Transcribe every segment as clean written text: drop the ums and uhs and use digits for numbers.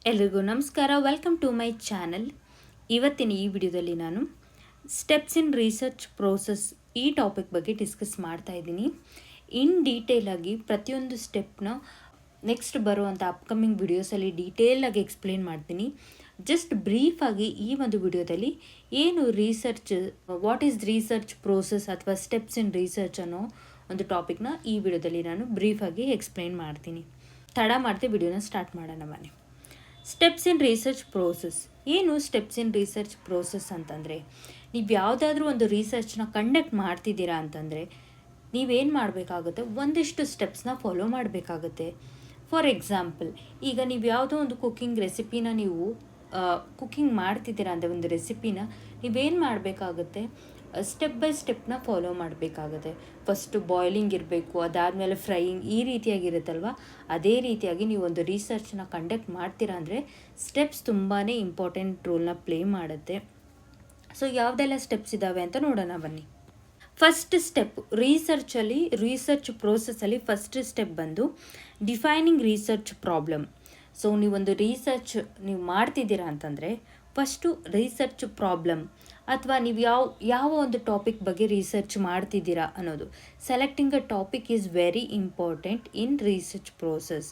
ಎಲ್ರಿಗೂ ನಮಸ್ಕಾರ. Welcome to my channel. ಇವತ್ತಿನ ಈ ವಿಡಿಯೋದಲ್ಲಿ ನಾನು ಸ್ಟೆಪ್ಸ್ ಇನ್ ರಿಸರ್ಚ್ ಪ್ರೋಸೆಸ್ ಈ ಟಾಪಿಕ್ ಬಗ್ಗೆ ಡಿಸ್ಕಸ್ ಮಾಡ್ತಾ ಇದ್ದೀನಿ. ಇನ್ ಡೀಟೇಲಾಗಿ ಪ್ರತಿಯೊಂದು ಸ್ಟೆಪ್ನ ನೆಕ್ಸ್ಟ್ ಬರುವಂಥ ಅಪ್ಕಮಿಂಗ್ ವಿಡಿಯೋಸಲ್ಲಿ ಡೀಟೇಲಾಗಿ ಎಕ್ಸ್ಪ್ಲೇನ್ ಮಾಡ್ತೀನಿ. ಜಸ್ಟ್ ಬ್ರೀಫಾಗಿ ಈ ಒಂದು ವಿಡಿಯೋದಲ್ಲಿ ಏನು research, what is research process ಅಥವಾ ಸ್ಟೆಪ್ಸ್ ಇನ್ ರಿಸರ್ಚ್ ಅನ್ನೋ ಒಂದು ಟಾಪಿಕ್ನ ಈ ವಿಡಿಯೋದಲ್ಲಿ ನಾನು ಬ್ರೀಫಾಗಿ ಎಕ್ಸ್ಪ್ಲೇನ್ ಮಾಡ್ತೀನಿ. ತಡ ಮಾಡ್ತೀವಿ, ವಿಡಿಯೋನ ಸ್ಟಾರ್ಟ್ ಮಾಡೋಣ ಬನ್ನಿ. ಸ್ಟೆಪ್ಸ್ ಇನ್ ರಿಸರ್ಚ್ ಪ್ರೋಸೆಸ್ ಏನು? ಸ್ಟೆಪ್ಸ್ ಇನ್ ರಿಸರ್ಚ್ ಪ್ರೋಸೆಸ್ ಅಂತಂದರೆ, ನೀವು ಯಾವುದಾದ್ರೂ ಒಂದು ರಿಸರ್ಚ್ನ ಕಂಡಕ್ಟ್ ಮಾಡ್ತಿದ್ದೀರಾ ಅಂತಂದರೆ ನೀವೇನು ಮಾಡಬೇಕಾಗುತ್ತೆ, ಒಂದಿಷ್ಟು ಸ್ಟೆಪ್ಸ್ನ ಫಾಲೋ ಮಾಡಬೇಕಾಗುತ್ತೆ. ಫಾರ್ ಎಕ್ಸಾಂಪಲ್, ಈಗ ನೀವು ಯಾವುದೋ ಒಂದು ಕುಕ್ಕಿಂಗ್ ರೆಸಿಪಿನ ನೀವು ಕುಕ್ಕಿಂಗ್ ಮಾಡ್ತಿದ್ದೀರಾ ಅಂದರೆ ಒಂದು ರೆಸಿಪಿನ ನೀವೇನು ಮಾಡಬೇಕಾಗುತ್ತೆ, ಸ್ಟೆಪ್ ಬೈ ಸ್ಟೆಪ್ನ ಫಾಲೋ ಮಾಡಬೇಕಾಗುತ್ತೆ. ಫಸ್ಟು ಬಾಯ್ಲಿಂಗ್ ಇರಬೇಕು, ಅದಾದಮೇಲೆ ಫ್ರೈಯಿಂಗ್, ಈ ರೀತಿಯಾಗಿರುತ್ತಲ್ವ. ಅದೇ ರೀತಿಯಾಗಿ ನೀವು ಒಂದು ರಿಸರ್ಚ್ನ ಕಂಡಕ್ಟ್ ಮಾಡ್ತೀರಾ ಅಂದರೆ ಸ್ಟೆಪ್ಸ್ ತುಂಬಾ ಇಂಪಾರ್ಟೆಂಟ್ ರೋಲ್ನ ಪ್ಲೇ ಮಾಡುತ್ತೆ. ಸೊ ಯಾವುದೆಲ್ಲ ಸ್ಟೆಪ್ಸ್ ಇದ್ದಾವೆ ಅಂತ ನೋಡೋಣ ಬನ್ನಿ. ಫಸ್ಟ್ ಸ್ಟೆಪ್ ರಿಸರ್ಚ್ ಪ್ರೋಸೆಸ್ಸಲ್ಲಿ ಫಸ್ಟ್ ಸ್ಟೆಪ್ ಬಂದು ಡಿಫೈನಿಂಗ್ ರಿಸರ್ಚ್ ಪ್ರಾಬ್ಲಮ್. ಸೊ ನೀವೊಂದು ರಿಸರ್ಚ್ ನೀವು ಮಾಡ್ತಿದ್ದೀರಾ ಅಂತಂದರೆ ಫಸ್ಟು ರಿಸರ್ಚ್ ಪ್ರಾಬ್ಲಮ್ ಅಥವಾ ನೀವು ಯಾವ ಒಂದು ಟಾಪಿಕ್ ಬಗ್ಗೆ ರಿಸರ್ಚ್ ಮಾಡ್ತಿದ್ದೀರಾ ಅನ್ನೋದು, selecting a topic is very important in research process.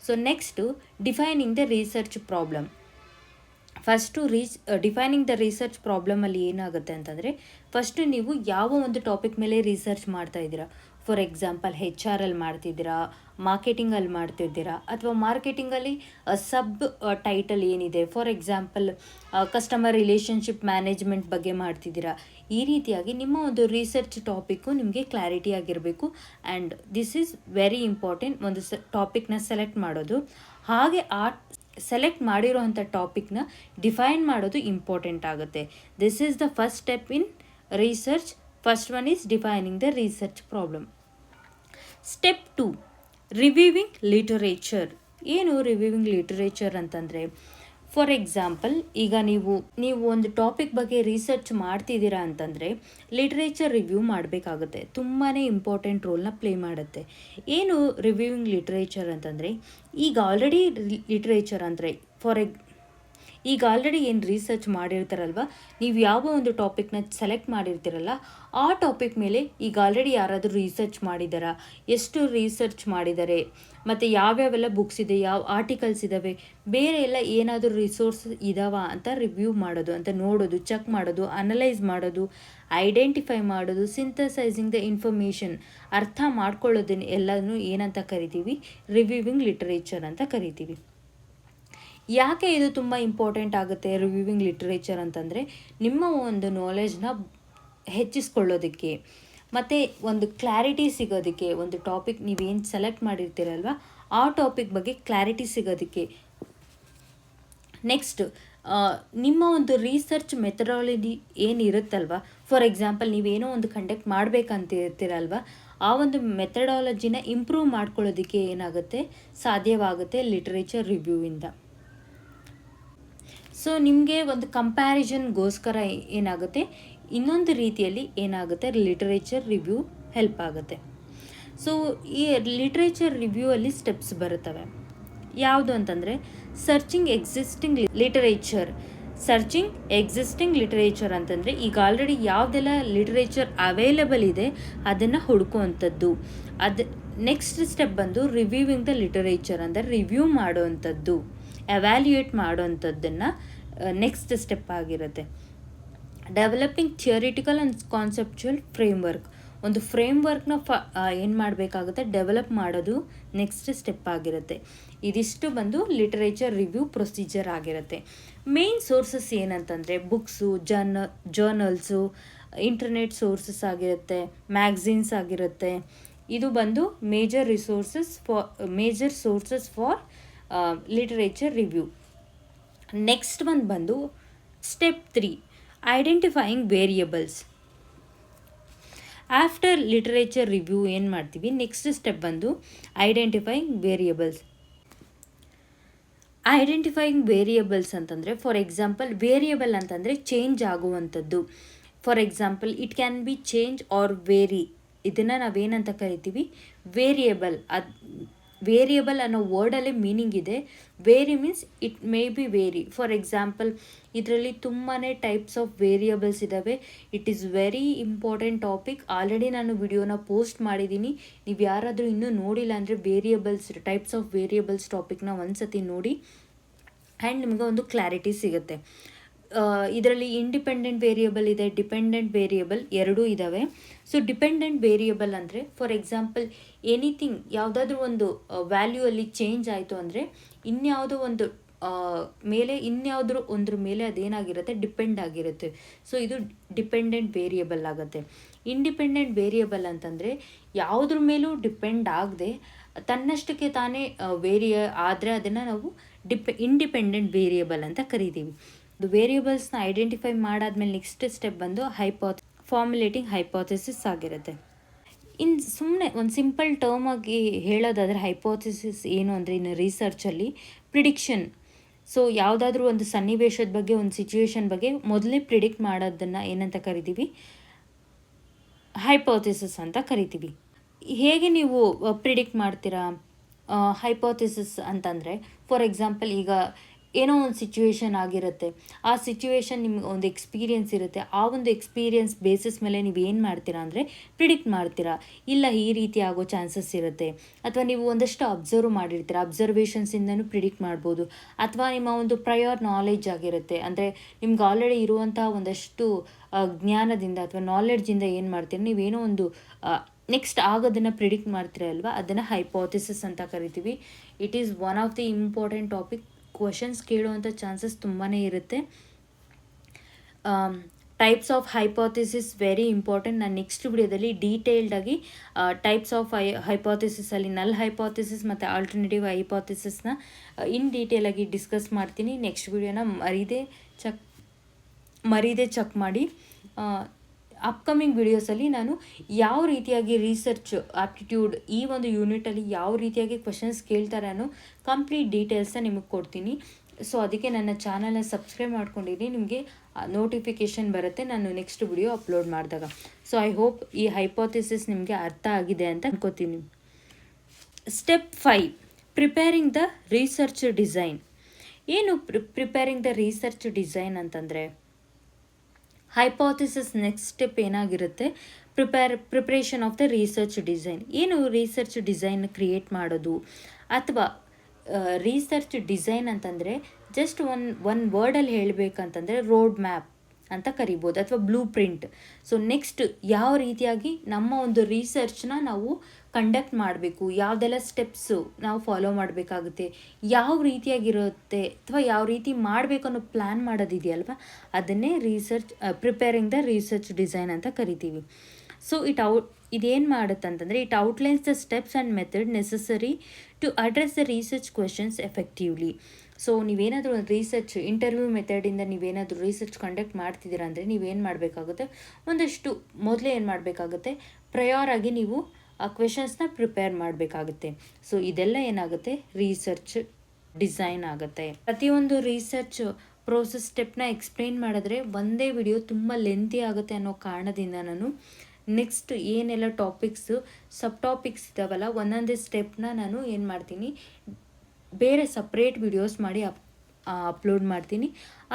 So next defining the research problem. First defining the research ಪ್ರಾಬ್ಲಮಲ್ಲಿ ಏನಾಗುತ್ತೆ ಅಂತಂದರೆ, ಫಸ್ಟು ನೀವು ಯಾವ ಒಂದು ಟಾಪಿಕ್ ಮೇಲೆ ರಿಸರ್ಚ್ ಮಾಡ್ತಾ ಇದ್ದೀರಾ. ಫಾರ್ ಎಕ್ಸಾಂಪಲ್ HR ಮಾಡ್ತಿದ್ದೀರಾ, ಮಾರ್ಕೆಟಿಂಗಲ್ಲಿ ಮಾಡ್ತಿದ್ದೀರಾ, ಅಥವಾ ಮಾರ್ಕೆಟಿಂಗಲ್ಲಿ ಸಬ್ ಟೈಟಲ್ ಏನಿದೆ, for example customer relationship management ಬಗ್ಗೆ ಮಾಡ್ತಿದ್ದೀರಾ. ಈ ರೀತಿಯಾಗಿ ನಿಮ್ಮ ಒಂದು ರಿಸರ್ಚ್ ಟಾಪಿಕ್ಕು ನಿಮಗೆ ಕ್ಲಾರಿಟಿ ಆಗಿರಬೇಕು. And this is very important, ಒಂದು ಟಾಪಿಕ್ನ ಸೆಲೆಕ್ಟ್ ಮಾಡೋದು. ಹಾಗೆ ಆ ಸೆಲೆಕ್ಟ್ ಮಾಡಿರೋವಂಥ ಟಾಪಿಕ್ನ ಡಿಫೈನ್ ಮಾಡೋದು ಇಂಪಾರ್ಟೆಂಟ್ ಆಗುತ್ತೆ. This is the first step in research. First one is defining the research problem. Step 2, reviewing literature. ಏನು ರಿವ್ಯೂವಿಂಗ್ ಲಿಟರೇಚರ್ ಅಂತಂದರೆ, ಫಾರ್ ಎಕ್ಸಾಂಪಲ್, ಈಗ ನೀವು ಒಂದು ಟಾಪಿಕ್ ಬಗ್ಗೆ ರಿಸರ್ಚ್ ಮಾಡ್ತಿದ್ದೀರಾ ಅಂತಂದರೆ ಲಿಟ್ರೇಚರ್ ರಿವ್ಯೂ ಮಾಡಬೇಕಾಗುತ್ತೆ. ತುಂಬಾ ಇಂಪಾರ್ಟೆಂಟ್ ರೋಲ್ನ ಪ್ಲೇ ಮಾಡುತ್ತೆ. ಏನು ರಿವ್ಯೂವಿಂಗ್ ಲಿಟ್ರೇಚರ್ ಅಂತಂದರೆ, ಈಗ ಆಲ್ರೆಡಿ ಲಿಟ್ರೇಚರ್ ಅಂದರೆ ಈಗ ಆಲ್ರೆಡಿ ಏನು ರಿಸರ್ಚ್ ಮಾಡಿರ್ತಾರಲ್ವ, ನೀವು ಯಾವ ಒಂದು ಟಾಪಿಕ್ನ ಸೆಲೆಕ್ಟ್ ಮಾಡಿರ್ತೀರಲ್ಲ ಆ ಟಾಪಿಕ್ ಮೇಲೆ ಈಗ ಆಲ್ರೆಡಿ ಯಾರಾದರೂ ರಿಸರ್ಚ್ ಮಾಡಿದಾರಾ, ಎಷ್ಟು ರಿಸರ್ಚ್ ಮಾಡಿದ್ದಾರೆ, ಮತ್ತು ಯಾವ್ಯಾವೆಲ್ಲ ಬುಕ್ಸ್ ಇದೆ, ಯಾವ ಆರ್ಟಿಕಲ್ಸ್ ಇದ್ದಾವೆ, ಬೇರೆ ಎಲ್ಲ ಏನಾದರೂ ರಿಸೋರ್ಸ್ ಇದಾವ ಅಂತ ರಿವ್ಯೂ ಮಾಡೋದು, ಅಂತ ನೋಡೋದು, ಚೆಕ್ ಮಾಡೋದು, ಅನಲೈಸ್ ಮಾಡೋದು, ಐಡೆಂಟಿಫೈ ಮಾಡೋದು, ಸಿಂಥಸೈಸಿಂಗ್ ದ ಇನ್ಫಾರ್ಮೇಷನ್, ಅರ್ಥ ಮಾಡ್ಕೊಳ್ಳೋದನ್ನ ಎಲ್ಲನೂ ಏನಂತ ಕರಿತೀವಿ, ರಿವ್ಯೂವಿಂಗ್ ಲಿಟರೇಚರ್ ಅಂತ ಕರಿತೀವಿ. ಯಾಕೆ ಇದು ತುಂಬ ಇಂಪಾರ್ಟೆಂಟ್ ಆಗುತ್ತೆ ರಿವ್ಯೂವಿಂಗ್ ಲಿಟ್ರೇಚರ್ ಅಂತಂದರೆ, ನಿಮ್ಮ ಒಂದು ನಾಲೆಜ್ನ ಹೆಚ್ಚಿಸ್ಕೊಳ್ಳೋದಕ್ಕೆ ಮತ್ತು ಒಂದು ಕ್ಲಾರಿಟಿ ಸಿಗೋದಕ್ಕೆ, ಒಂದು ಟಾಪಿಕ್ ನೀವೇನು ಸೆಲೆಕ್ಟ್ ಮಾಡಿರ್ತೀರಲ್ವ ಆ ಟಾಪಿಕ್ ಬಗ್ಗೆ ಕ್ಲಾರಿಟಿ ಸಿಗೋದಕ್ಕೆ. ನೆಕ್ಸ್ಟ್, ನಿಮ್ಮ ಒಂದು ರಿಸರ್ಚ್ ಮೆಥಡಾಲಜಿ ಏನಿರುತ್ತಲ್ವ, ಫಾರ್ ಎಕ್ಸಾಂಪಲ್ ನೀವೇನೋ ಒಂದು ಕಂಡಕ್ಟ್ ಮಾಡಬೇಕಂತ ಇರ್ತೀರಲ್ವ, ಆ ಒಂದು ಮೆಥಡಾಲಜಿನ ಇಂಪ್ರೂವ್ ಮಾಡ್ಕೊಳ್ಳೋದಕ್ಕೆ ಏನಾಗುತ್ತೆ, ಸಾಧ್ಯವಾಗುತ್ತೆ ಲಿಟ್ರೇಚರ್ ರಿವ್ಯೂವಿಂದ. ಸೊ ನಿಮಗೆ ಒಂದು ಕಂಪ್ಯಾರಿಸನ್ಗೋಸ್ಕರ ಏನಾಗುತ್ತೆ, ಇನ್ನೊಂದು ರೀತಿಯಲ್ಲಿ ಏನಾಗುತ್ತೆ, ಲಿಟ್ರೇಚರ್ ರಿವ್ಯೂ ಹೆಲ್ಪ್ ಆಗುತ್ತೆ. ಸೊ ಈ ಲಿಟ್ರೇಚರ್ ರಿವ್ಯೂ ಅಲ್ಲಿ ಸ್ಟೆಪ್ಸ್ ಬರುತ್ತವೆ. ಯಾವುದು ಅಂತಂದರೆ, ಸರ್ಚಿಂಗ್ ಎಕ್ಸಿಸ್ಟಿಂಗ್ ಲಿಟರೇಚರ್ ಅಂತಂದರೆ, ಈಗ ಆಲ್ರೆಡಿ ಯಾವುದೆಲ್ಲ ಲಿಟ್ರೇಚರ್ ಅವೈಲೇಬಲ್ ಇದೆ ಅದನ್ನು ಹುಡುಕುವಂಥದ್ದು. ನೆಕ್ಸ್ಟ್ ಸ್ಟೆಪ್ ಬಂದು ರಿವ್ಯೂವಿಂಗ್ ದ ಲಿಟರೇಚರ್ ಅಂದರೆ ರಿವ್ಯೂ ಮಾಡೋವಂಥದ್ದು, ಎವ್ಯಾಲ್ಯೂಯೇಟ್ ಮಾಡೋವಂಥದ್ದನ್ನು ನೆಕ್ಸ್ಟ್ ಸ್ಟೆಪ್ ಆಗಿರುತ್ತೆ. Developing theoretical and conceptual framework. ಒಂದು ಫ್ರೇಮ್ವರ್ಕ್ನ ಏನು ಮಾಡಬೇಕಾಗುತ್ತೆ, ಡೆವಲಪ್ ಮಾಡೋದು ನೆಕ್ಸ್ಟ್ ಸ್ಟೆಪ್ ಆಗಿರುತ್ತೆ. ಇದಿಷ್ಟು ಬಂದು ಲಿಟರೇಚರ್ ರಿವ್ಯೂ ಪ್ರೊಸೀಜರ್ ಆಗಿರುತ್ತೆ. ಮೇನ್ ಸೋರ್ಸಸ್ ಏನಂತಂದರೆ ಬುಕ್ಸು, ಜರ್ನಲ್ಸು, ಇಂಟರ್ನೆಟ್ ಸೋರ್ಸಸ್ ಆಗಿರುತ್ತೆ, ಮ್ಯಾಗ್ಝಿನ್ಸ್ ಆಗಿರುತ್ತೆ. ಇದು ಬಂದು major sources for literature review. Next ಬಂದು step 3, identifying variables. After literature review ಏನು ಮಾಡ್ತೀವಿ, ನೆಕ್ಸ್ಟ್ ಸ್ಟೆಪ್ ಬಂದು ಐಡೆಂಟಿಫೈಯಿಂಗ್ ವೇರಿಯಬಲ್ಸ್ ಅಂತಂದರೆ, ಫಾರ್ ಎಕ್ಸಾಂಪಲ್ ವೇರಿಯಬಲ್ ಅಂತಂದರೆ ಚೇಂಜ್ ಆಗುವಂಥದ್ದು. For example it can be change or vary. ಇದನ್ನು ನಾವೇನಂತ ಕರಿತೀವಿ, ವೇರಿಯಬಲ್. ವೇರಿಯಬಲ್ ಅನ್ನೋ ವರ್ಡಲ್ಲೇ ಮೀನಿಂಗ್ ಇದೆ. Vary means it may B very. For example ಇದರಲ್ಲಿ ತುಂಬಾ ಟೈಪ್ಸ್ ಆಫ್ ವೇರಿಯಬಲ್ಸ್ ಇದ್ದಾವೆ. It is very important topic. Already ನಾನು ವಿಡಿಯೋನ ಪೋಸ್ಟ್ ಮಾಡಿದ್ದೀನಿ. ನೀವು ಯಾರಾದರೂ ಇನ್ನೂ ನೋಡಿಲ್ಲ ಅಂದರೆ ವೇರಿಯಬಲ್ಸ್, ಟೈಪ್ಸ್ ಆಫ್ ವೇರಿಯಬಲ್ಸ್ ಟಾಪಿಕ್ನ ಒಂದ್ಸತಿ ನೋಡಿ ಆ್ಯಂಡ್ ನಿಮಗೆ ಒಂದು ಕ್ಲಾರಿಟಿ ಸಿಗುತ್ತೆ. ಇದರಲ್ಲಿ ಇಂಡಿಪೆಂಡೆಂಟ್ ವೇರಿಯಬಲ್ ಇದೆ, ಡಿಪೆಂಡೆಂಟ್ ವೇರಿಯಬಲ್ ಎರಡೂ ಇದ್ದಾವೆ. ಸೊ ಡಿಪೆಂಡೆಂಟ್ ವೇರಿಯಬಲ್ ಅಂದರೆ ಫಾರ್ ಎಕ್ಸಾಂಪಲ್ ಎನಿಥಿಂಗ್, ಯಾವುದಾದ್ರೂ ಒಂದು ವ್ಯಾಲ್ಯೂ ಅಲ್ಲಿ ಚೇಂಜ್ ಆಯಿತು ಅಂದರೆ ಇನ್ಯಾವುದೋ ಒಂದು ಇನ್ಯಾವುದ್ರ ಒಂದ್ರ ಮೇಲೆ ಅದೇನಾಗಿರುತ್ತೆ, ಡಿಪೆಂಡ್ ಆಗಿರುತ್ತೆ. ಸೊ ಇದು ಡಿಪೆಂಡೆಂಟ್ ವೇರಿಯಬಲ್ ಆಗುತ್ತೆ. ಇಂಡಿಪೆಂಡೆಂಟ್ ವೇರಿಯಬಲ್ ಅಂತಂದರೆ ಯಾವುದ್ರ ಮೇಲೂ ಡಿಪೆಂಡ್ ಆಗದೆ ತನ್ನಷ್ಟಕ್ಕೆ ತಾನೇ ಆದರೆ ಅದನ್ನು ನಾವು ಇಂಡಿಪೆಂಡೆಂಟ್ ವೇರಿಯಬಲ್ ಅಂತ ಕರಿತೀವಿ. ಅದು ವೇರಿಯಬಲ್ಸ್ನ ಐಡೆಂಟಿಫೈ ಮಾಡಾದ್ಮೇಲೆ ನೆಕ್ಸ್ಟ್ ಸ್ಟೆಪ್ ಬಂದು ಫಾರ್ಮುಲೇಟಿಂಗ್ ಹೈಪೋಥೆಸಿಸ್ ಆಗಿರುತ್ತೆ. ಸುಮ್ಮನೆ ಒಂದು ಸಿಂಪಲ್ ಟರ್ಮ್ ಆಗಿ ಹೇಳೋದಾದರೆ ಹೈಪೋಥೆಸಿಸ್ ಏನು ಅಂದರೆ ಇನ್ನು ರಿಸರ್ಚಲ್ಲಿ ಪ್ರಿಡಿಕ್ಷನ್. ಸೊ ಯಾವುದಾದ್ರೂ ಒಂದು ಸನ್ನಿವೇಶದ ಬಗ್ಗೆ, ಒಂದು ಸಿಚುವೇಶನ್ ಬಗ್ಗೆ ಮೊದಲೇ ಪ್ರಿಡಿಕ್ಟ್ ಮಾಡೋದನ್ನು ಏನಂತ ಕರಿತೀವಿ, ಹೈಪೋಥೆಸಿಸ್ ಅಂತ ಕರಿತೀವಿ. ಹೇಗೆ ನೀವು ಪ್ರಿಡಿಕ್ಟ್ ಮಾಡ್ತೀರಾ ಹೈಪೋಥೆಸಿಸ್ ಅಂತಂದರೆ, ಫಾರ್ ಎಕ್ಸಾಂಪಲ್ ಈಗ ಏನೋ ಒಂದು ಸಿಚುವೇಶನ್ ಆಗಿರುತ್ತೆ, ಆ ಸಿಚುವೇಶನ್ ನಿಮ್ಗೆ ಒಂದು ಎಕ್ಸ್ಪೀರಿಯೆನ್ಸ್ ಇರುತ್ತೆ. ಆ ಒಂದು ಎಕ್ಸ್ಪೀರಿಯೆನ್ಸ್ ಬೇಸಿಸ್ ಮೇಲೆ ನೀವು ಏನು ಮಾಡ್ತೀರಾ ಅಂದರೆ ಪ್ರಿಡಿಕ್ಟ್ ಮಾಡ್ತೀರಾ, ಇಲ್ಲ ಈ ರೀತಿ ಆಗೋ ಚಾನ್ಸಸ್ ಇರುತ್ತೆ. ಅಥವಾ ನೀವು ಒಂದಷ್ಟು ಅಬ್ಸರ್ವ್ ಮಾಡಿರ್ತೀರ, ಅಬ್ಸರ್ವೇಷನ್ಸಿಂದನೂ ಪ್ರಿಡಿಕ್ಟ್ ಮಾಡ್ಬೋದು. ಅಥವಾ ನಿಮ್ಮ ಒಂದು ಪ್ರಯರ್ ನಾಲೆಡ್ಜ್ ಆಗಿರುತ್ತೆ, ಅಂದರೆ ನಿಮ್ಗೆ ಆಲ್ರೆಡಿ ಇರುವಂತಹ ಒಂದಷ್ಟು ಜ್ಞಾನದಿಂದ ಅಥವಾ ನಾಲೆಡ್ಜಿಂದ ಏನು ಮಾಡ್ತೀರ, ನೀವೇನೋ ಒಂದು ನೆಕ್ಸ್ಟ್ ಆಗೋದನ್ನು ಪ್ರಿಡಿಕ್ಟ್ ಮಾಡ್ತೀರ ಅಲ್ವಾ, ಅದನ್ನು ಹೈಪೋಥೆಸಿಸ್ ಅಂತ ಕರಿತೀವಿ. It is one of the important topic. Questions ಕೇಳುವಂಥ ಚಾನ್ಸಸ್ ತುಂಬಾ ಇರುತ್ತೆ. Types of hypothesis very important. ನಾನು ನೆಕ್ಸ್ಟ್ ವಿಡಿಯೋದಲ್ಲಿ ಡೀಟೇಲ್ಡಾಗಿ ಟೈಪ್ಸ್ ಆಫ್ ಹೈಪೋಥೆಸಿಸಲ್ಲಿ ನಲ್ ಹೈಪೋಥೆಸಿಸ್ ಮತ್ತು ಆಲ್ಟರ್ನೇಟಿವ್ ಹೈಪೋಥೆಸಿಸ್ನ ಇನ್ ಡೀಟೇಲಾಗಿ ಡಿಸ್ಕಸ್ ಮಾಡ್ತೀನಿ. ನೆಕ್ಸ್ಟ್ ವಿಡಿಯೋನ ಮರೀದೆ ಚೆಕ್ ಮಾಡಿ. ಅಪ್ಕಮಿಂಗ್ ವಿಡಿಯೋಸಲ್ಲಿ ನಾನು ಯಾವ ರೀತಿಯಾಗಿ ರಿಸರ್ಚ್ ಆಪ್ಟಿಟ್ಯೂಡ್ ಈ ಒಂದು ಯೂನಿಟಲ್ಲಿ ಯಾವ ರೀತಿಯಾಗಿ ಕ್ವಶನ್ಸ್ ಕೇಳ್ತಾರೆ ಅನ್ನೋ ಕಂಪ್ಲೀಟ್ ಡೀಟೇಲ್ಸ್ನ ನಿಮಗೆ ಕೊಡ್ತೀನಿ. ಸೊ ಅದಕ್ಕೆ ನನ್ನ ಚಾನಲ್ನ ಸಬ್ಸ್ಕ್ರೈಬ್ ಮಾಡ್ಕೊಂಡಿದ್ದೀನಿ, ನಿಮಗೆ ನೋಟಿಫಿಕೇಷನ್ ಬರುತ್ತೆ ನಾನು ನೆಕ್ಸ್ಟ್ ವಿಡಿಯೋ ಅಪ್ಲೋಡ್ ಮಾಡಿದಾಗ. ಸೊ ಐ ಹೋಪ್ ಈ ಹೈಪೋಥೆಸಿಸ್ ನಿಮಗೆ ಅರ್ಥ ಆಗಿದೆ ಅಂತ ಅನ್ಕೋತೀನಿ. Step 5, preparing the research design. ಏನು ಪ್ರಿಪೇರಿಂಗ್ ದ ರಿಸರ್ಚ್ ಡಿಸೈನ್ ಅಂತಂದರೆ, ಹೈಪೋಥೆಸಿಸ್ ನೆಕ್ಸ್ಟ್ ಸ್ಟೆಪ್ ಏನಾಗಿರುತ್ತೆ, preparation of the research design. ಏನು ರಿಸರ್ಚ್ ಡಿಸೈನ್ ಕ್ರಿಯೇಟ್ ಮಾಡೋದು, ಅಥವಾ ರಿಸರ್ಚ್ ಡಿಸೈನ್ ಅಂತಂದರೆ ಜಸ್ಟ್ ಒನ್ ವರ್ಡಲ್ಲಿ ಹೇಳಬೇಕಂತಂದರೆ ರೋಡ್ ಮ್ಯಾಪ್ ಅಂತ ಕರಿಬೋದು, ಅಥವಾ ಬ್ಲೂ ಪ್ರಿಂಟ್. ಸೊ ನೆಕ್ಸ್ಟ್ ಯಾವ ರೀತಿಯಾಗಿ ನಮ್ಮ ಒಂದು ರಿಸರ್ಚ್ನ ನಾವು ಕಂಡಕ್ಟ್ ಮಾಡಬೇಕು, ಯಾವುದೆಲ್ಲ ಸ್ಟೆಪ್ಸು ನಾವು ಫಾಲೋ ಮಾಡಬೇಕಾಗುತ್ತೆ, ಯಾವ ರೀತಿಯಾಗಿರುತ್ತೆ ಅಥವಾ ಯಾವ ರೀತಿ ಮಾಡಬೇಕು ಅನ್ನೋ ಪ್ಲ್ಯಾನ್ ಮಾಡೋದಿದೆಯಲ್ವ, ಅದನ್ನೇ ಪ್ರಿಪೇರಿಂಗ್ ದ ರಿಸರ್ಚ್ ಡಿಸೈನ್ ಅಂತ ಕರಿತೀವಿ. ಸೊ ಇದೇನು ಮಾಡುತ್ತೆ ಅಂತಂದರೆ, it outlines the steps and method necessary to address the research questions effectively. So ನೀವೇನಾದರೂ ಒಂದು ರಿಸರ್ಚ್ ಇಂಟರ್ವ್ಯೂ ಮೆಥಡಿಂದ ನೀವೇನಾದರೂ ರಿಸರ್ಚ್ ಕಂಡಕ್ಟ್ ಮಾಡ್ತಿದ್ದೀರಾ ಅಂದರೆ ನೀವೇನು ಮಾಡಬೇಕಾಗುತ್ತೆ, ಒಂದಷ್ಟು ಮೊದಲೇ ಏನು ಮಾಡಬೇಕಾಗುತ್ತೆ, ಪ್ರಯರ್ ಆಗಿ ನೀವು ಆ ಕ್ವೆಶನ್ಸ್ನ ಪ್ರಿಪೇರ್ ಮಾಡಬೇಕಾಗುತ್ತೆ. ಸೊ ಇದೆಲ್ಲ ಏನಾಗುತ್ತೆ, ರಿಸರ್ಚ್ ಡಿಸೈನ್ ಆಗುತ್ತೆ. ಪ್ರತಿಯೊಂದು ರಿಸರ್ಚ್ ಪ್ರೋಸೆಸ್ ಸ್ಟೆಪ್ನ ಎಕ್ಸ್ಪ್ಲೇನ್ ಮಾಡಿದ್ರೆ ಒಂದೇ ವಿಡಿಯೋ ತುಂಬ ಲೆಂತಿ ಆಗುತ್ತೆ ಅನ್ನೋ ಕಾರಣದಿಂದ ನಾನು ನೆಕ್ಸ್ಟ್ ಏನೆಲ್ಲ ಸಬ್ ಟಾಪಿಕ್ಸ್ ಇದ್ದಾವಲ್ಲ, ಒಂದೊಂದೇ ಸ್ಟೆಪ್ನ ನಾನು ಏನು ಮಾಡ್ತೀನಿ, ಬೇರೆ ಸಪ್ರೇಟ್ ವಿಡಿಯೋಸ್ ಮಾಡಿ ಅಪ್ಲೋಡ್ ಮಾಡ್ತೀನಿ.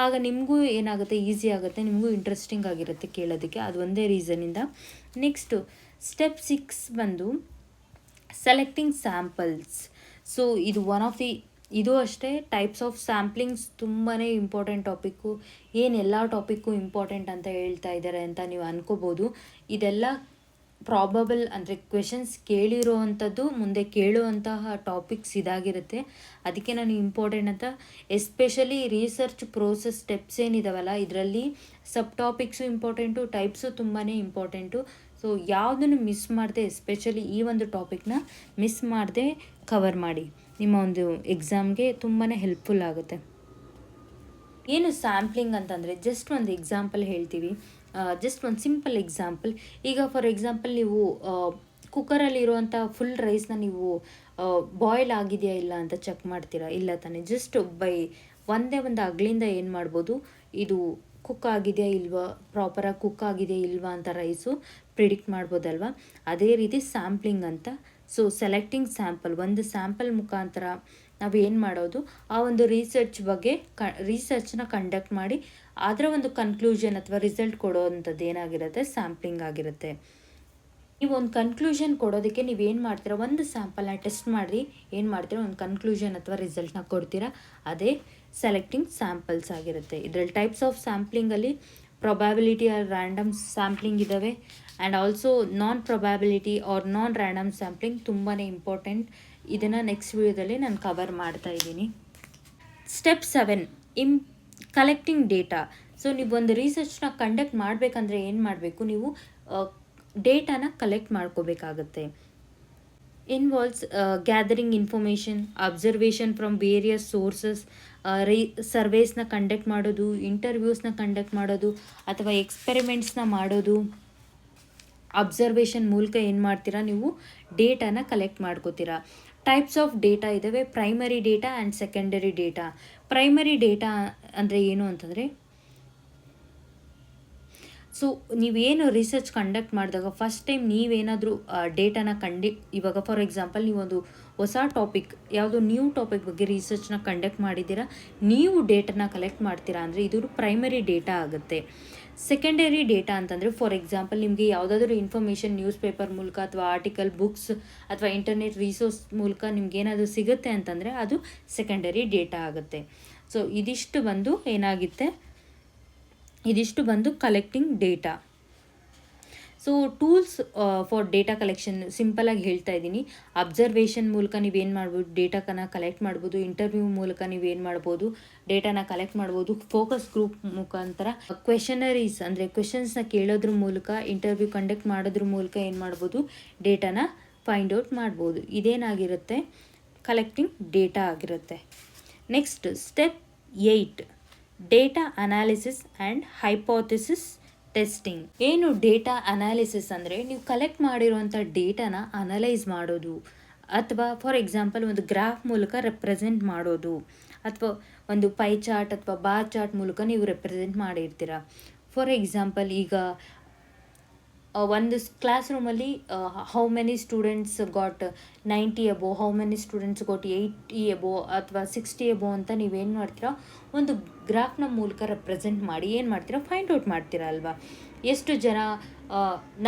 ಆಗ ನಿಮಗೂ ಏನಾಗುತ್ತೆ, ಈಸಿ ಆಗುತ್ತೆ, ನಿಮಗೂ ಇಂಟ್ರೆಸ್ಟಿಂಗ್ ಆಗಿರುತ್ತೆ ಕೇಳೋದಕ್ಕೆ. ಅದು ಒಂದೇ ರೀಸನಿಂದ. ನೆಕ್ಸ್ಟು ಸ್ಟೆಪ್ 6 ಬಂದು ಸೆಲೆಕ್ಟಿಂಗ್ ಸ್ಯಾಂಪಲ್ಸ್. ಸೊ ಇದು ಅಷ್ಟೇ ಟೈಪ್ಸ್ ಆಫ್ ಸ್ಯಾಂಪ್ಲಿಂಗ್ಸ್ ತುಂಬಾ ಇಂಪಾರ್ಟೆಂಟ್ ಟಾಪಿಕ್ಕು. ಏನೆಲ್ಲ ಟಾಪಿಕ್ಕು ಇಂಪಾರ್ಟೆಂಟ್ ಅಂತ ಹೇಳ್ತಾ ಇದ್ದಾರೆ ಅಂತ ನೀವು ಅನ್ಕೋಬೋದು. ಇದೆಲ್ಲ ಪ್ರಾಬಬಲ್ ಅಂದರೆ ಕ್ವೆಶನ್ಸ್ ಕೇಳಿರೋ ಅಂಥದ್ದು ಮುಂದೆ ಕೇಳುವಂತಹ ಟಾಪಿಕ್ಸ್ ಇದಾಗಿರುತ್ತೆ. ಅದಕ್ಕೆ ನಾನು ಇಂಪಾರ್ಟೆಂಟ್ ಅಂತ ಎಸ್ಪೆಷಲಿ ರಿಸರ್ಚ್ ಪ್ರೋಸೆಸ್ ಸ್ಟೆಪ್ಸ್ ಏನಿದಾವಲ್ಲ, ಇದರಲ್ಲಿ ಸಬ್ ಟಾಪಿಕ್ಸು ಇಂಪಾರ್ಟೆಂಟು, ಟೈಪ್ಸು ತುಂಬಾ ಇಂಪಾರ್ಟೆಂಟು. ಸೊ ಯಾವುದನ್ನು ಮಿಸ್ ಮಾಡದೆ, ಎಸ್ಪೆಷಲಿ ಈ ಒಂದು ಟಾಪಿಕ್ನ ಮಿಸ್ ಮಾಡದೆ ಕವರ್ ಮಾಡಿ, ನಿಮ್ಮ ಒಂದು ಎಕ್ಸಾಮ್ಗೆ ತುಂಬಾ ಹೆಲ್ಪ್ಫುಲ್ ಆಗುತ್ತೆ. ಏನು ಸ್ಯಾಂಪ್ಲಿಂಗ್ ಅಂತಂದರೆ ಜಸ್ಟ್ ಒಂದು ಎಕ್ಸಾಂಪಲ್ ಹೇಳ್ತೀವಿ. ಜಸ್ಟ್ ಒಂದು ಸಿಂಪಲ್ ಎಕ್ಸಾಂಪಲ್. ಈಗ ಫಾರ್ ಎಕ್ಸಾಂಪಲ್ ನೀವು ಕುಕ್ಕರಲ್ಲಿರುವಂಥ ಫುಲ್ ರೈಸ್ನ ನೀವು ಬಾಯ್ಲ್ ಆಗಿದೆಯಾ ಇಲ್ಲ ಅಂತ ಚೆಕ್ ಮಾಡ್ತೀರಾ, ಇಲ್ಲ ತಾನೇ. ಜಸ್ಟ್ ಒಂದೇ ಒಂದು ಅಗ್ಲಿಂದ ಏನು ಮಾಡ್ಬೋದು, ಇದು ಕುಕ್ ಆಗಿದೆಯಾ ಇಲ್ವಾ, ಪ್ರಾಪರಾಗಿ ಕುಕ್ ಆಗಿದೆಯಾ ಇಲ್ವಾ ಅಂತ ರೈಸು ಪ್ರಿಡಿಕ್ಟ್ ಮಾಡ್ಬೋದಲ್ವ. ಅದೇ ರೀತಿ ಸ್ಯಾಂಪ್ಲಿಂಗ್ ಅಂತ ಸೊ ಸೆಲೆಕ್ಟಿಂಗ್ ಸ್ಯಾಂಪಲ್, ಒಂದು ಸ್ಯಾಂಪಲ್ ಮುಖಾಂತರ ನಾವು ಏನು ಮಾಡೋದು, ಆ ಒಂದು ರಿಸರ್ಚ್ನ ಕಂಡಕ್ಟ್ ಮಾಡಿ ಅದರ ಒಂದು ಕನ್ಕ್ಲೂಷನ್ ಅಥವಾ ರಿಸಲ್ಟ್ ಕೊಡೋವಂಥದ್ದು ಏನಾಗಿರುತ್ತೆ, ಸ್ಯಾಂಪ್ಲಿಂಗ್ ಆಗಿರುತ್ತೆ. ನೀವು ಒಂದು ಕನ್ಕ್ಲೂಷನ್ ಕೊಡೋದಕ್ಕೆ ನೀವೇನು ಮಾಡ್ತೀರಾ, ಒಂದು ಸ್ಯಾಂಪಲ್ನ ಟೆಸ್ಟ್ ಮಾಡಿ ಏನು ಮಾಡ್ತೀರಾ, ಒಂದು ಕನ್ಕ್ಲೂಷನ್ ಅಥವಾ ರಿಸಲ್ಟ್ನ ಕೊಡ್ತೀರಾ, ಅದೇ ಸೆಲೆಕ್ಟಿಂಗ್ ಸ್ಯಾಂಪಲ್ಸ್ ಆಗಿರುತ್ತೆ. ಇದರಲ್ಲಿ ಟೈಪ್ಸ್ ಆಫ್ ಸ್ಯಾಂಪ್ಲಿಂಗಲ್ಲಿ ಪ್ರೊಬ್ಯಾಬಿಲಿಟಿ ಆರ್ ರ್ಯಾಂಡಮ್ ಸ್ಯಾಂಪ್ಲಿಂಗ್ ಇದ್ದಾವೆ, and also non probability or non random sampling ತುಂಬಾ ಇಂಪಾರ್ಟೆಂಟ್. ಇದನ್ನು ನೆಕ್ಸ್ಟ್ ವಿಡಿಯೋದಲ್ಲಿ ನಾನು ಕವರ್ ಮಾಡ್ತಾ ಇದ್ದೀನಿ. Step 7 collecting data. ಸೊ ನೀವು ಒಂದು ರಿಸರ್ಚ್ನ ಕಂಡಕ್ಟ್ ಮಾಡಬೇಕಂದ್ರೆ ಏನು ಮಾಡಬೇಕು, ನೀವು ಡೇಟಾನ ಕಲೆಕ್ಟ್ ಮಾಡ್ಕೋಬೇಕಾಗತ್ತೆ. Involves gathering information, observation from various sources, ಸರ್ವೇಸ್ನ ಕಂಡಕ್ಟ್ ಮಾಡೋದು, ಇಂಟರ್ವ್ಯೂಸ್ನ ಕಂಡಕ್ಟ್ ಮಾಡೋದು ಅಥವಾ ಎಕ್ಸ್ಪೆರಿಮೆಂಟ್ಸ್ನ ಮಾಡೋದು. ಅಬ್ಸರ್ವೇಷನ್ ಮೂಲಕ ಏನು ಮಾಡ್ತೀರಾ, ನೀವು ಡೇಟಾನ ಕಲೆಕ್ಟ್ ಮಾಡ್ಕೋತೀರಾ. ಟೈಪ್ಸ್ ಆಫ್ ಡೇಟಾ ಇದ್ದಾವೆ, primary data and secondary data. Primary data ಅಂದರೆ ಏನು ಅಂತಂದರೆ, ಸೊ ನೀವೇನು ರಿಸರ್ಚ್ ಕಂಡಕ್ಟ್ ಮಾಡಿದಾಗ ಫಸ್ಟ್ ಟೈಮ್ ನೀವೇನಾದರೂ ಡೇಟಾನ ಇವಾಗ ಫಾರ್ ಎಕ್ಸಾಂಪಲ್ ನೀವೊಂದು ಹೊಸ ಟಾಪಿಕ್, ಯಾವುದೋ ನ್ಯೂ ಟಾಪಿಕ್ ಬಗ್ಗೆ ರಿಸರ್ಚ್ನ ಕಂಡಕ್ಟ್ ಮಾಡಿದ್ದೀರಾ, ನೀವು ಡೇಟಾನ ಕಲೆಕ್ಟ್ ಮಾಡ್ತೀರಾ ಅಂದರೆ ಇದು ಪ್ರೈಮರಿ ಡೇಟಾ ಆಗುತ್ತೆ. ಸೆಕೆಂಡರಿ ಡೇಟಾ ಅಂತಂದರೆ ಫಾರ್ ಎಕ್ಸಾಂಪಲ್ ನಿಮಗೆ ಯಾವುದಾದ್ರೂ ಇನ್ಫಾರ್ಮೇಷನ್ ನ್ಯೂಸ್ ಪೇಪರ್ ಮೂಲಕ ಅಥವಾ ಆರ್ಟಿಕಲ್, ಬುಕ್ಸ್ ಅಥವಾ ಇಂಟರ್ನೆಟ್ ರಿಸೋರ್ಸ್ ಮೂಲಕ ನಿಮ್ಗೇನಾದರೂ ಸಿಗುತ್ತೆ ಅಂತಂದರೆ ಅದು ಸೆಕೆಂಡರಿ ಡೇಟಾ ಆಗುತ್ತೆ. ಸೊ ಇದಿಷ್ಟು ಬಂದು collecting data. So tools for data collection ಸಿಂಪಲಾಗಿ ಹೇಳ್ತಾ ಇದ್ದೀನಿ. ಅಬ್ಸರ್ವೇಷನ್ ಮೂಲಕ ನೀವೇನು ಮಾಡ್ಬೋದು, ಡೇಟಾನ ಕಲೆಕ್ಟ್ ಮಾಡ್ಬೋದು. ಇಂಟರ್ವ್ಯೂ ಮೂಲಕ ನೀವೇನು ಮಾಡ್ಬೋದು, ಡೇಟಾನ ಕಲೆಕ್ಟ್ ಮಾಡ್ಬೋದು. ಫೋಕಸ್ ಗ್ರೂಪ್ ಮುಖಾಂತರ, ಕ್ವೆಶನರೀಸ್ ಅಂದರೆ ಕ್ವೆಶನ್ಸ್ನ ಕೇಳೋದ್ರ ಮೂಲಕ, ಇಂಟರ್ವ್ಯೂ ಕಂಡಕ್ಟ್ ಮಾಡೋದ್ರ ಮೂಲಕ ಏನು ಮಾಡ್ಬೋದು, ಡೇಟಾನ ಫೈಂಡ್ ಔಟ್ ಮಾಡ್ಬೋದು. ಇದೇನಾಗಿರುತ್ತೆ, ಕಲೆಕ್ಟಿಂಗ್ ಡೇಟಾ ಆಗಿರುತ್ತೆ. Next step 8 data analysis and hypothesis testing. ಏನು ಡೇಟಾ ಅನಾಲಿಸಿಸ್ ಅಂದರೆ, ನೀವು ಕಲೆಕ್ಟ್ ಮಾಡಿರುವಂಥ ಡೇಟಾನ ಅನಲೈಸ್ ಮಾಡೋದು, ಅಥವಾ ಫಾರ್ ಎಕ್ಸಾಂಪಲ್ ಒಂದು ಗ್ರಾಫ್ ಮೂಲಕ ರೆಪ್ರೆಸೆಂಟ್ ಮಾಡೋದು, ಅಥವಾ ಒಂದು ಪೈ ಚಾರ್ಟ್ ಅಥವಾ ಬಾರ್ ಚಾರ್ಟ್ ಮೂಲಕ ನೀವು ರೆಪ್ರೆಸೆಂಟ್ ಮಾಡಿರ್ತೀರ. ಫಾರ್ ಎಕ್ಸಾಂಪಲ್ ಈಗ ಒಂದು ಕ್ಲಾಸ್ ರೂಮಲ್ಲಿ how many students got 90 above, how many students got 80 ಅಬೋ ಅಥವಾ 60 ಅಬೋ ಅಂತ ನೀವೇನು ಮಾಡ್ತೀರಾ, ಒಂದು ಗ್ರಾಫ್ನ ಮೂಲಕ ರೆಪ್ರೆಸೆಂಟ್ ಮಾಡಿ ಏನು ಮಾಡ್ತೀರಾ, ಫೈಂಡ್ ಔಟ್ ಮಾಡ್ತೀರಾ ಅಲ್ವಾ. ಎಷ್ಟು ಜನ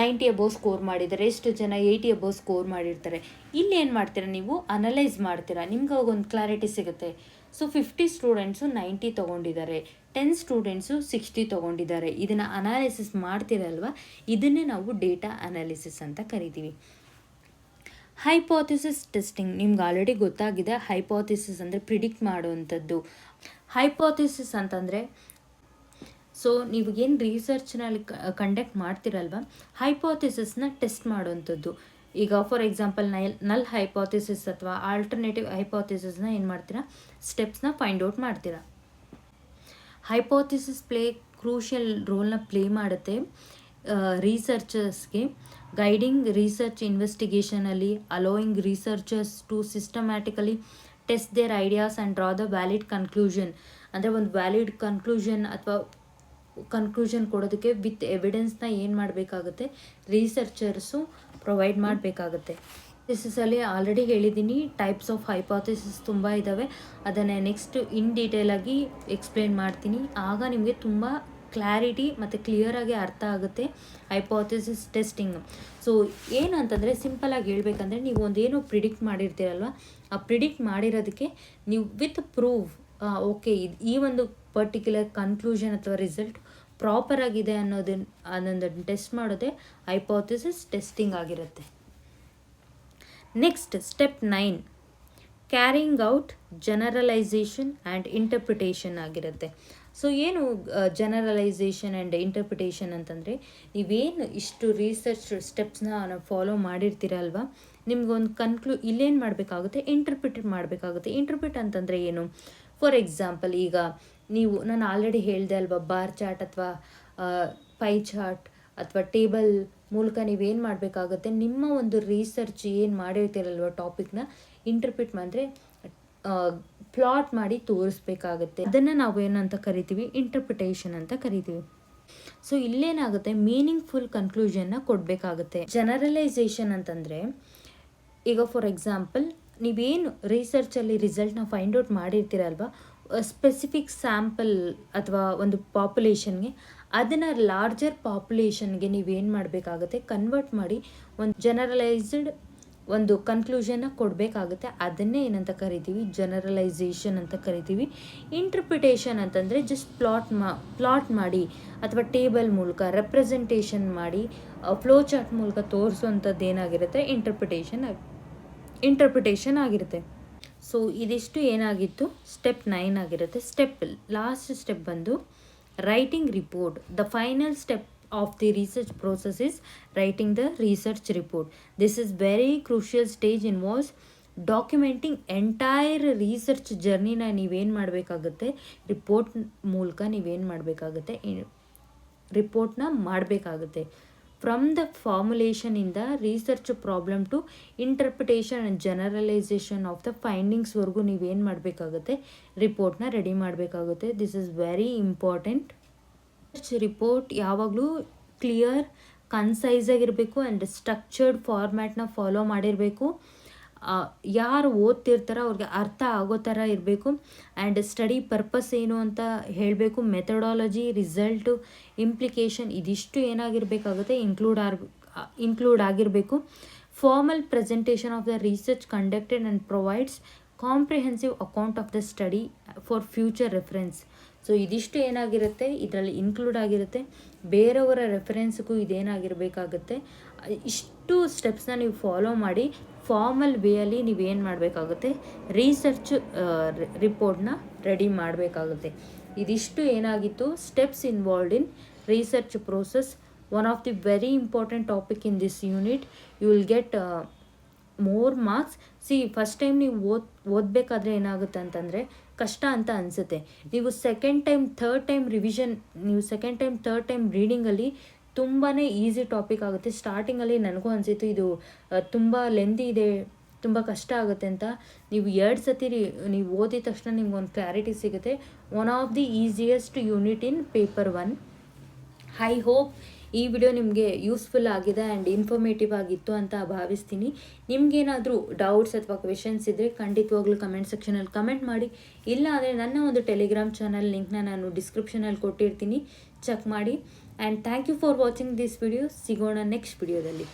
90 ಅಬೋ ಸ್ಕೋರ್ ಮಾಡಿದ್ದಾರೆ, ಎಷ್ಟು ಜನ 80 ಅಬೋ ಸ್ಕೋರ್ ಮಾಡಿರ್ತಾರೆ. ಇಲ್ಲಿ ಏನು ಮಾಡ್ತೀರಾ, ನೀವು ಅನಲೈಸ್ ಮಾಡ್ತೀರಾ, ನಿಮ್ಗೆ ಒಂದು ಕ್ಲಾರಿಟಿ ಸಿಗುತ್ತೆ. ಸೊ 50 ಸ್ಟೂಡೆಂಟ್ಸು 90 ತೊಗೊಂಡಿದ್ದಾರೆ, 10 ಸ್ಟೂಡೆಂಟ್ಸು 60 ತೊಗೊಂಡಿದ್ದಾರೆ. ಇದನ್ನು ಅನಾಲಿಸಿಸ್ ಮಾಡ್ತೀರಲ್ವ, ಇದನ್ನೇ ನಾವು ಡೇಟಾ ಅನಾಲಿಸಿಸ್ ಅಂತ ಕರಿತೀವಿ. ಹೈಪೋಥೆಸಿಸ್ ಟೆಸ್ಟಿಂಗ್ ನಿಮ್ಗೆ ಆಲ್ರೆಡಿ ಗೊತ್ತಾಗಿದೆ. ಹೈಪೋಥೆಸಿಸ್ ಅಂದರೆ ಪ್ರಿಡಿಕ್ಟ್ ಮಾಡುವಂಥದ್ದು. ಹೈಪೋಥೆಸಿಸ್ ಅಂತಂದರೆ, ಸೊ ನೀವು ಏನು ರಿಸರ್ಚ್ನಲ್ಲಿ ಕಂಡಕ್ಟ್ ಮಾಡ್ತಿರಲ್ವ, ಹೈಪೋಥೆಸಿಸ್ನ ಟೆಸ್ಟ್ ಮಾಡುವಂಥದ್ದು. ಈಗ ಫಾರ್ ಎಕ್ಸಾಂಪಲ್ ನಲ್ ಹೈಪೋಥೆಸಿಸ್ ಅಥವಾ ಆಲ್ಟರ್ನೇಟಿವ್ ಹೈಪೋಥೆಸಿಸ್ನ ಏನು ಮಾಡ್ತೀರಾ, ಸ್ಟೆಪ್ಸ್ನ ಫೈಂಡ್ ಔಟ್ ಮಾಡ್ತೀರಾ. ಹೈಪೋಥೆಸಿಸ್ ಕ್ರೂಷಿಯಲ್ ರೋಲ್ನ ಪ್ಲೇ ಮಾಡುತ್ತೆ ರಿಸರ್ಚರ್ಸ್ಗೆ. ಗೈಡಿಂಗ್ ರಿಸರ್ಚ್ ಇನ್ವೆಸ್ಟಿಗೇಷನಲ್ಲಿ, allowing researchers to systematically test there ideas and draw the valid conclusion. ಅಂದರೆ ಒಂದು ವ್ಯಾಲಿಡ್ ಕನ್ಕ್ಲೂಷನ್ ಕೊಡೋದಕ್ಕೆ ವಿತ್ ಎವಿಡೆನ್ಸ್ನ ಏನು ಮಾಡಬೇಕಾಗುತ್ತೆ, ರಿಸರ್ಚರ್ಸು ಪ್ರೊವೈಡ್ ಮಾಡಬೇಕಾಗುತ್ತೆ. ಹೈಪೋಥೆಸಿಸಲ್ಲಿ ಆಲ್ರೆಡಿ ಹೇಳಿದ್ದೀನಿ, ಟೈಪ್ಸ್ ಆಫ್ ಹೈಪೋಥೆಸಿಸ್ ತುಂಬ ಇದ್ದಾವೆ. ಅದನ್ನು ನೆಕ್ಸ್ಟ್ ಇನ್ ಡೀಟೇಲಾಗಿ ಎಕ್ಸ್ಪ್ಲೇನ್ ಮಾಡ್ತೀನಿ. ಆಗ ನಿಮಗೆ ತುಂಬ ಕ್ಲಾರಿಟಿ ಮತ್ತು ಕ್ಲಿಯರಾಗಿ ಅರ್ಥ ಆಗುತ್ತೆ ಹೈಪೋಥೆಸಿಸ್ ಟೆಸ್ಟಿಂಗ್. ಸೊ ಏನು ಅಂತಂದರೆ, ಸಿಂಪಲಾಗಿ ಹೇಳ್ಬೇಕಂದ್ರೆ, ನೀವು ಒಂದೇನೋ ಪ್ರಿಡಿಕ್ಟ್ ಮಾಡಿರ್ತೀರಲ್ವ, ಆ ಪ್ರಿಡಿಕ್ಟ್ ಮಾಡಿರೋದಕ್ಕೆ ನೀವು ವಿತ್ ಪ್ರೂಫ್ ಓಕೆ ಈ ಒಂದು ಪರ್ಟಿಕ್ಯುಲರ್ ಕನ್ಕ್ಲೂಷನ್ ಅಥವಾ ರಿಸಲ್ಟ್ ಪ್ರಾಪರ್ ಆಗಿದೆ ಅನ್ನೋದನ್ನು ಟೆಸ್ಟ್ ಮಾಡೋದೇ ಹೈಪೋಥೆಸಿಸ್ ಟೆಸ್ಟಿಂಗ್ ಆಗಿರುತ್ತೆ. Next step 9 carrying out generalisation and interpretation ಆಗಿರುತ್ತೆ. ಸೊ ಏನು ಜನರಲೈಸೇಷನ್ ಆ್ಯಂಡ್ ಇಂಟರ್ಪ್ರಿಟೇಷನ್ ಅಂತಂದರೆ, ನೀವೇನು ಇಷ್ಟು ರಿಸರ್ಚ್ ಸ್ಟೆಪ್ಸ್ನ ಫಾಲೋ ಮಾಡಿರ್ತೀರಲ್ವ, ನಿಮ್ಗೊಂದು ಇಲ್ಲೇನು ಮಾಡಬೇಕಾಗುತ್ತೆ, ಇಂಟರ್ಪ್ರಿಟ್ ಮಾಡಬೇಕಾಗುತ್ತೆ. ಇಂಟರ್ಪ್ರಿಟ್ ಅಂತಂದರೆ ಏನು, ಫಾರ್ ಎಕ್ಸಾಂಪಲ್ ಈಗ ನಾನು ಆಲ್ರೆಡಿ ಹೇಳಿದೆ ಅಲ್ವಾ, ಬಾರ್ ಚಾರ್ಟ್ ಅಥವಾ ಪೈ ಚಾರ್ಟ್ ಅಥವಾ ಟೇಬಲ್ ಮೂಲಕ ನೀವೇನು ಮಾಡಬೇಕಾಗುತ್ತೆ, ನಿಮ್ಮ ಒಂದು ರಿಸರ್ಚ್ ಏನು ಮಾಡಿರ್ತೀರಲ್ವ ಟಾಪಿಕ್ನ ಇಂಟರ್ಪ್ರಿಟ್ ಅಂದರೆ ಪ್ಲಾಟ್ ಮಾಡಿ ತೋರಿಸ್ಬೇಕಾಗುತ್ತೆ. ಅದನ್ನು ನಾವು ಏನಂತ ಕರಿತೀವಿ, ಇಂಟರ್ಪ್ರಿಟೇಷನ್ ಅಂತ ಕರಿತೀವಿ. ಸೊ ಇಲ್ಲೇನಾಗುತ್ತೆ, ಮೀನಿಂಗ್ಫುಲ್ ಕನ್ಕ್ಲೂಷನ್ನ ಕೊಡಬೇಕಾಗುತ್ತೆ. ಜನರಲೈಸೇಷನ್ ಅಂತಂದರೆ, ಈಗ ಫಾರ್ ಎಕ್ಸಾಂಪಲ್ ನೀವೇನು ರಿಸರ್ಚಲ್ಲಿ ರಿಸಲ್ಟ್ನ ಫೈಂಡ್ ಔಟ್ ಮಾಡಿರ್ತೀರಲ್ವ, ಸ್ಪೆಸಿಫಿಕ್ ಸ್ಯಾಂಪಲ್ ಅಥವಾ ಒಂದು ಪಾಪ್ಯುಲೇಷನ್ಗೆ, ಅದನ್ನು ಲಾರ್ಜರ್ ಪಾಪ್ಯುಲೇಷನ್ಗೆ ನೀವೇನು ಮಾಡಬೇಕಾಗುತ್ತೆ, ಕನ್ವರ್ಟ್ ಮಾಡಿ ಒಂದು ಜನರಲೈಸ್ಡ್ ಒಂದು ಕನ್ಕ್ಲೂಷನ್ನ ಕೊಡಬೇಕಾಗುತ್ತೆ. ಅದನ್ನೇ ಏನಂತ ಕರಿತೀವಿ, ಜನರಲೈಸೇಷನ್ ಅಂತ ಕರಿತೀವಿ. ಇಂಟರ್ಪ್ರಿಟೇಷನ್ ಅಂತಂದರೆ ಜಸ್ಟ್ ಪ್ಲಾಟ್ ಮಾಡಿ ಅಥವಾ ಟೇಬಲ್ ಮೂಲಕ ರೆಪ್ರೆಸೆಂಟೇಷನ್ ಮಾಡಿ ಫ್ಲೋ ಚಾರ್ಟ್ ಮೂಲಕ ತೋರಿಸುವಂಥದ್ದು ಏನಾಗಿರುತ್ತೆ, ಇಂಟರ್ಪ್ರಿಟೇಷನ್ ಆಗಿರುತ್ತೆ. ಸೊ ಇದಿಷ್ಟು ಏನಾಗಿತ್ತು, ಸ್ಟೆಪ್ 9 ಆಗಿರುತ್ತೆ. ಲಾಸ್ಟ್ ಸ್ಟೆಪ್ ಬಂದು writing report. The final step of the research process is writing the research report. This is very crucial stage involves documenting entire research journeyನ ನೀವೇನು ಮಾಡಬೇಕಾಗುತ್ತೆ, ರಿಪೋರ್ಟ್ ಮೂಲಕ ನೀವೇನು ಮಾಡಬೇಕಾಗುತ್ತೆ, ರಿಪೋರ್ಟ್ನ ಮಾಡಬೇಕಾಗುತ್ತೆ. ಫ್ರಮ್ ದ ಫಾರ್ಮುಲೇಷನಿಂದ research problem to interpretation and generalisation of the ಫೈಂಡಿಂಗ್ಸ್ವರೆಗೂ ನೀವೇನು ಮಾಡಬೇಕಾಗುತ್ತೆ, ರಿಪೋರ್ಟ್ನ ರೆಡಿ ಮಾಡಬೇಕಾಗುತ್ತೆ. This is very important. Report ಯಾವಾಗಲೂ ಕ್ಲಿಯರ್, ಕನ್ಸೈಸ್ ಆಗಿರಬೇಕು ಆ್ಯಂಡ್ ಸ್ಟ್ರಕ್ಚರ್ಡ್ ಫಾರ್ಮ್ಯಾಟ್ನ ಫಾಲೋ ಮಾಡಿರಬೇಕು. ಯಾರು ಓದ್ತಿರ್ತಾರೋ ಅವ್ರಿಗೆ ಅರ್ಥ ಆಗೋ ಥರ ಇರಬೇಕು. ಆ್ಯಂಡ್ ಸ್ಟಡಿ ಪರ್ಪಸ್ ಏನು ಅಂತ ಹೇಳಬೇಕು. ಮೆಥಡಾಲಜಿ, ರಿಸಲ್ಟು, ಇಂಪ್ಲಿಕೇಶನ್ ಇದಿಷ್ಟು ಏನಾಗಿರಬೇಕಾಗುತ್ತೆ, ಇನ್ಕ್ಲೂಡ್ ಆಗಿರಬೇಕು. Formal presentation of the research conducted and provides comprehensive account of the study for future reference. So ಇದಿಷ್ಟು ಏನಾಗಿರುತ್ತೆ, ಇದರಲ್ಲಿ ಇನ್ಕ್ಲೂಡ್ ಆಗಿರುತ್ತೆ. ಬೇರೆಯವರ ರೆಫರೆನ್ಸ್ಗೂ ಇದೇನಾಗಿರಬೇಕಾಗುತ್ತೆ, ಇಷ್ಟು ಸ್ಟೆಪ್ಸ್ನ ನೀವು ಫಾಲೋ ಮಾಡಿ ಫಾರ್ಮಲ್ ವೇಯಲ್ಲಿ ನೀವೇನು ಮಾಡಬೇಕಾಗುತ್ತೆ, ರಿಸರ್ಚ್ ರಿಪೋರ್ಟ್ನ ರೆಡಿ ಮಾಡಬೇಕಾಗುತ್ತೆ. ಇದಿಷ್ಟು ಏನಾಗಿತ್ತು, steps involved in research process. One of the very important topic in this unit. You will get more marks. First time ನೀವು ಓದಬೇಕಾದ್ರೆ ಏನಾಗುತ್ತೆ ಅಂತಂದರೆ ಕಷ್ಟ ಅಂತ ಅನಿಸುತ್ತೆ. ನೀವು ಸೆಕೆಂಡ್ ಟೈಮ್ ಥರ್ಡ್ ಟೈಮ್ ರೀಡಿಂಗಲ್ಲಿ ತುಂಬಾ ಈಸಿ ಟಾಪಿಕ್ ಆಗುತ್ತೆ. ಸ್ಟಾರ್ಟಿಂಗಲ್ಲಿ ನನಗೂ ಅನಿಸಿತ್ತು ಇದು ತುಂಬ ಲೆಂದಿ ಇದೆ, ತುಂಬ ಕಷ್ಟ ಆಗುತ್ತೆ ಅಂತ. ನೀವು 2 ಸತಿ ನೀವು ಓದಿದ ತಕ್ಷಣ ನಿಮ್ಗೆ ಒಂದು ಕ್ಲಾರಿಟಿ ಸಿಗುತ್ತೆ. One of the easiest unit in paper 1. I hope ಈ ವಿಡಿಯೋ ನಿಮಗೆ ಯೂಸ್ಫುಲ್ ಆಗಿದೆ ಆ್ಯಂಡ್ ಇನ್ಫಾರ್ಮೇಟಿವ್ ಆಗಿತ್ತು ಅಂತ ಭಾವಿಸ್ತೀನಿ. ನಿಮಗೇನಾದರೂ ಡೌಟ್ಸ್ ಅಥವಾ ಕ್ವೆಶನ್ಸ್ ಇದ್ದರೆ ಖಂಡಿತವಾಗ್ಲೂ ಕಮೆಂಟ್ ಸೆಕ್ಷನಲ್ಲಿ ಕಮೆಂಟ್ ಮಾಡಿ. ಇಲ್ಲ ಅಂದರೆ ನನ್ನ ಒಂದು ಟೆಲಿಗ್ರಾಮ್ ಚಾನಲ್ ಲಿಂಕ್ನ ನಾನು ಡಿಸ್ಕ್ರಿಪ್ಷನಲ್ಲಿ ಕೊಟ್ಟಿರ್ತೀನಿ, ಚೆಕ್ ಮಾಡಿ. And thank you for watching this video. ಸಿಗೋಣ ನೆಕ್ಸ್ಟ್ ವಿಡಿಯೋದಲ್ಲಿ.